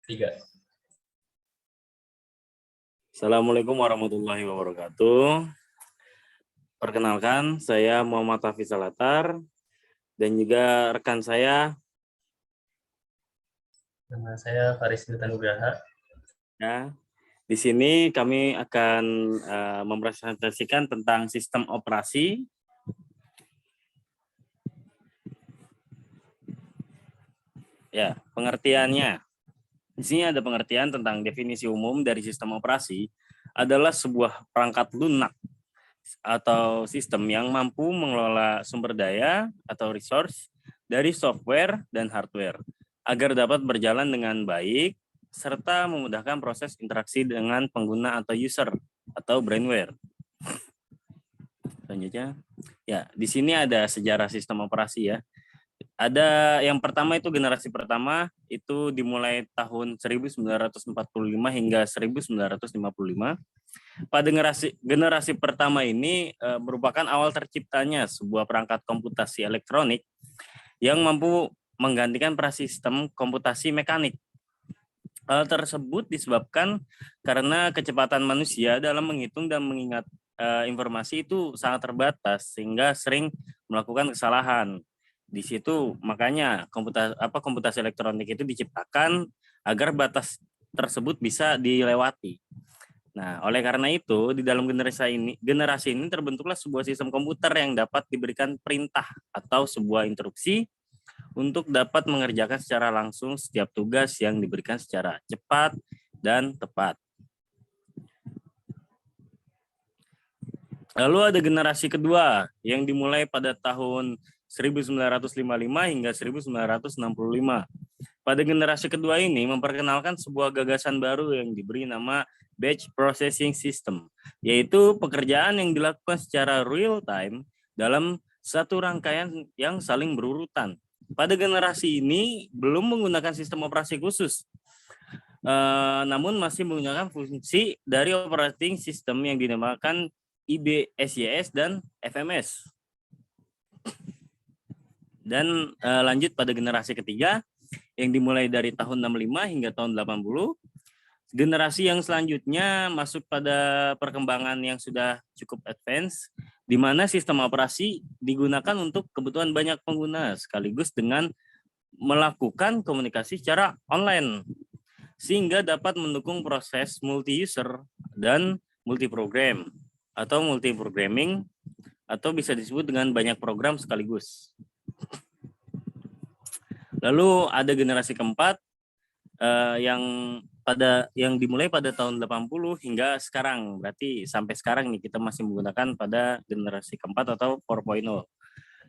Tiga. Assalamualaikum warahmatullahi wabarakatuh. Perkenalkan, saya Muhammad Hafiz Alatar dan juga rekan saya. Nama saya Faris Nugraha. Ya, di sini kami akan mempresentasikan tentang sistem operasi. Ya, pengertiannya. Di sini ada pengertian tentang definisi umum dari sistem operasi adalah sebuah perangkat lunak atau sistem yang mampu mengelola sumber daya atau resource dari software dan hardware agar dapat berjalan dengan baik serta memudahkan proses interaksi dengan pengguna atau user atau brainware. Selanjutnya, ya di sini ada sejarah sistem operasi ya. Ada yang pertama itu generasi pertama itu dimulai tahun 1945 hingga 1955. Pada generasi pertama ini merupakan awal terciptanya sebuah perangkat komputasi elektronik yang mampu menggantikan prasistem komputasi mekanik. Hal tersebut disebabkan karena kecepatan manusia dalam menghitung dan mengingat informasi itu sangat terbatas sehingga sering melakukan kesalahan. Di situ makanya komputasi elektronik itu diciptakan agar batas tersebut bisa dilewati. Nah, oleh karena itu di dalam generasi ini terbentuklah sebuah sistem komputer yang dapat diberikan perintah atau sebuah instruksi untuk dapat mengerjakan secara langsung setiap tugas yang diberikan secara cepat dan tepat. Lalu ada generasi kedua yang dimulai pada tahun 1955 hingga 1965. Pada generasi kedua ini memperkenalkan sebuah gagasan baru yang diberi nama Batch Processing System, yaitu pekerjaan yang dilakukan secara real time dalam satu rangkaian yang saling berurutan. Pada generasi ini belum menggunakan sistem operasi khusus, namun masih menggunakan fungsi dari operating system yang dinamakan IBSYS dan FMS. Dan lanjut pada generasi ketiga yang dimulai dari tahun 65 hingga tahun 80. Generasi yang selanjutnya masuk pada perkembangan yang sudah cukup advance, di mana sistem operasi digunakan untuk kebutuhan banyak pengguna sekaligus dengan melakukan komunikasi secara online, sehingga dapat mendukung proses multi-user dan multi-program atau multi-programming, atau bisa disebut dengan banyak program sekaligus. Lalu ada generasi keempat yang dimulai pada tahun 80 hingga sekarang. Berarti sampai sekarang nih kita masih menggunakan pada generasi keempat atau 4.0.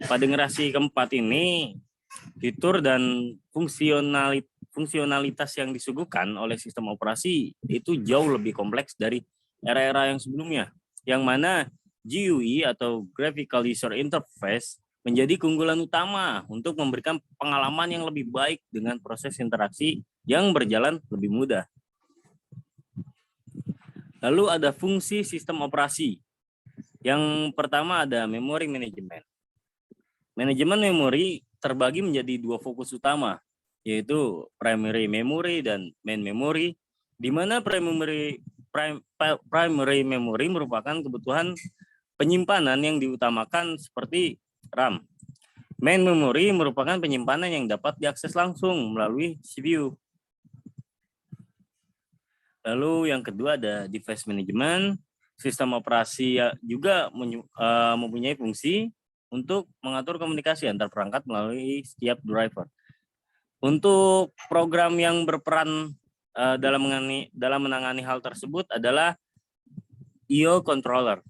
Pada generasi keempat ini fitur dan fungsionalitas yang disuguhkan oleh sistem operasi itu jauh lebih kompleks dari era-era yang sebelumnya, yang mana GUI atau Graphical User Interface menjadi keunggulan utama untuk memberikan pengalaman yang lebih baik dengan proses interaksi yang berjalan lebih mudah. Lalu ada fungsi sistem operasi. Yang pertama ada memory management. Manajemen memori terbagi menjadi dua fokus utama, yaitu primary memory dan main memory, di mana primary memory merupakan kebutuhan penyimpanan yang diutamakan seperti RAM. Main memory merupakan penyimpanan yang dapat diakses langsung melalui CPU. Lalu yang kedua ada device management. Sistem operasi juga mempunyai fungsi untuk mengatur komunikasi antar perangkat melalui setiap driver. Untuk program yang berperan dalam menangani hal tersebut adalah IO controller.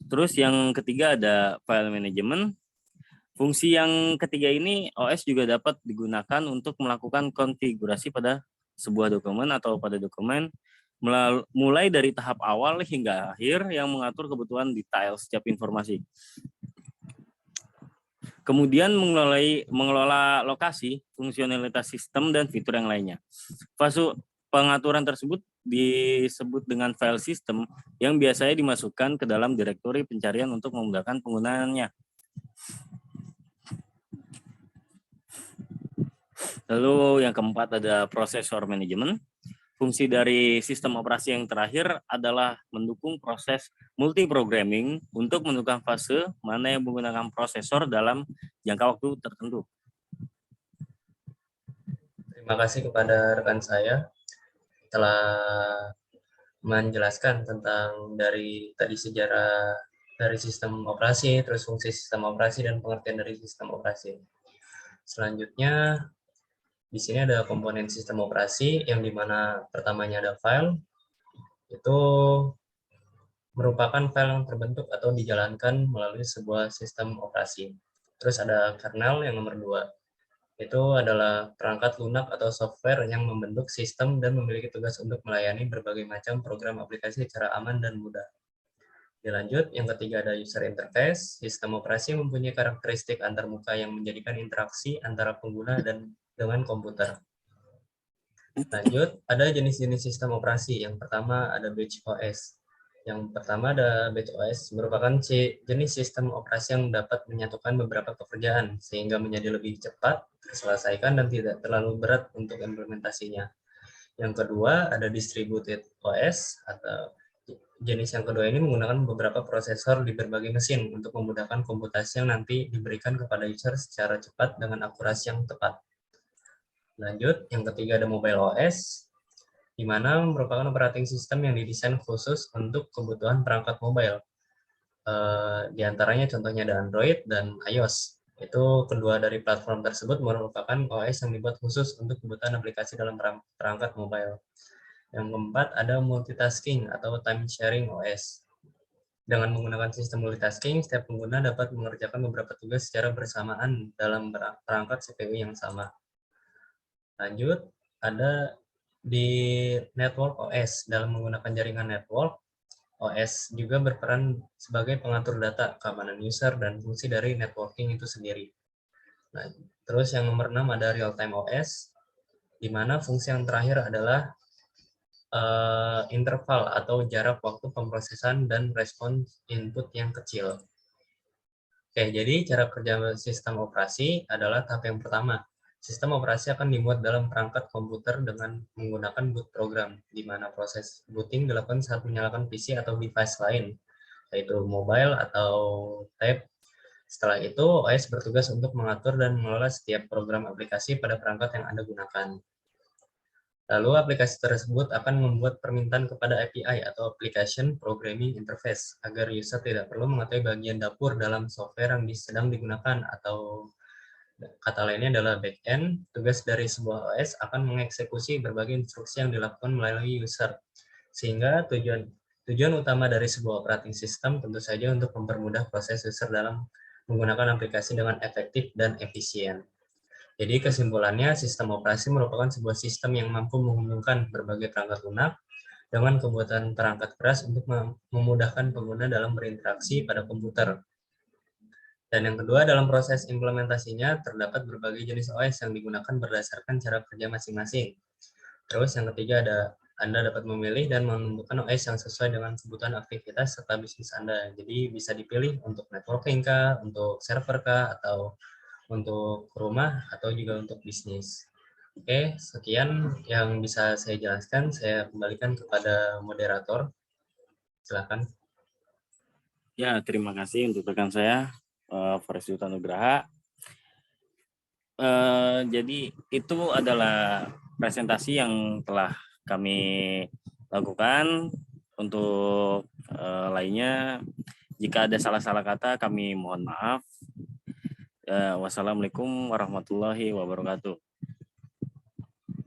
Terus yang ketiga ada file management. Fungsi yang ketiga ini OS juga dapat digunakan untuk melakukan konfigurasi pada sebuah dokumen atau pada dokumen mulai dari tahap awal hingga akhir yang mengatur kebutuhan detail setiap informasi. Kemudian mengelola lokasi, fungsionalitas sistem dan fitur yang lainnya. Fase pengaturan tersebut disebut dengan file system yang biasanya dimasukkan ke dalam direktori pencarian untuk memudahkan penggunaannya. Lalu yang keempat ada prosesor manajemen. Fungsi dari sistem operasi yang terakhir adalah mendukung proses multiprogramming untuk menentukan fase mana yang menggunakan prosesor dalam jangka waktu tertentu. Terima kasih kepada rekan saya telah menjelaskan tentang dari tadi sejarah dari sistem operasi, terus fungsi sistem operasi dan pengertian dari sistem operasi. Selanjutnya di sini ada komponen sistem operasi yang dimana pertamanya ada file, itu merupakan file yang terbentuk atau dijalankan melalui sebuah sistem operasi. Terus ada kernel yang nomor 2, itu adalah perangkat lunak atau software yang membentuk sistem dan memiliki tugas untuk melayani berbagai macam program aplikasi secara aman dan mudah. Dilanjut, yang ketiga ada user interface. Sistem operasi mempunyai karakteristik antarmuka yang menjadikan interaksi antara pengguna dan dengan komputer. Lanjut, ada jenis-jenis sistem operasi. Yang pertama ada batch OS. Yang pertama ada batch OS, merupakan jenis sistem operasi yang dapat menyatukan beberapa pekerjaan sehingga menjadi lebih cepat terselesaikan dan tidak terlalu berat untuk implementasinya. Yang kedua ada distributed OS, atau jenis yang kedua ini menggunakan beberapa prosesor di berbagai mesin untuk memudahkan komputasi yang nanti diberikan kepada user secara cepat dengan akurasi yang tepat. Lanjut, yang ketiga ada mobile OS, di mana merupakan operating system yang didesain khusus untuk kebutuhan perangkat mobile. Di antaranya contohnya ada Android dan iOS. Itu kedua dari platform tersebut merupakan OS yang dibuat khusus untuk kebutuhan aplikasi dalam perangkat mobile. Yang keempat ada multitasking atau time sharing OS. Dengan menggunakan sistem multitasking, setiap pengguna dapat mengerjakan beberapa tugas secara bersamaan dalam perangkat CPU yang sama. Lanjut, ada di network OS. Dalam menggunakan jaringan network, OS juga berperan sebagai pengatur data, keamanan user, dan fungsi dari networking itu sendiri. Nah, terus yang nomor 6 ada real-time OS, di mana fungsi yang terakhir adalah interval atau jarak waktu pemrosesan dan respons input yang kecil. Oke, jadi cara kerja sistem operasi adalah tahap yang pertama. Sistem operasi akan dimuat dalam perangkat komputer dengan menggunakan boot program, di mana proses booting dilakukan saat menyalakan PC atau device lain, yaitu mobile atau tab. Setelah itu, OS bertugas untuk mengatur dan mengelola setiap program aplikasi pada perangkat yang Anda gunakan. Lalu aplikasi tersebut akan membuat permintaan kepada API atau Application Programming Interface agar user tidak perlu mengetahui bagian dapur dalam software yang sedang digunakan, atau kata lainnya adalah backend. Tugas dari sebuah OS akan mengeksekusi berbagai instruksi yang dilakukan melalui user. Sehingga tujuan utama dari sebuah operating system tentu saja untuk mempermudah proses user dalam menggunakan aplikasi dengan efektif dan efisien. Jadi kesimpulannya, sistem operasi merupakan sebuah sistem yang mampu menghubungkan berbagai perangkat lunak dengan kebutuhan perangkat keras untuk memudahkan pengguna dalam berinteraksi pada komputer. Dan yang kedua, dalam proses implementasinya terdapat berbagai jenis OS yang digunakan berdasarkan cara kerja masing-masing. Terus yang ketiga ada Anda dapat memilih dan menentukan OS yang sesuai dengan kebutuhan aktivitas serta bisnis Anda. Jadi bisa dipilih untuk networking kah, untuk server kah, atau untuk rumah, atau juga untuk bisnis. Oke, sekian yang bisa saya jelaskan. Saya kembalikan kepada moderator. Silakan. Ya, terima kasih untuk rekan saya, Faris Nugraha. Jadi itu adalah presentasi yang telah kami lakukan. Untuk lainnya, jika ada salah-salah kata, kami mohon maaf. Wassalamualaikum warahmatullahi wabarakatuh.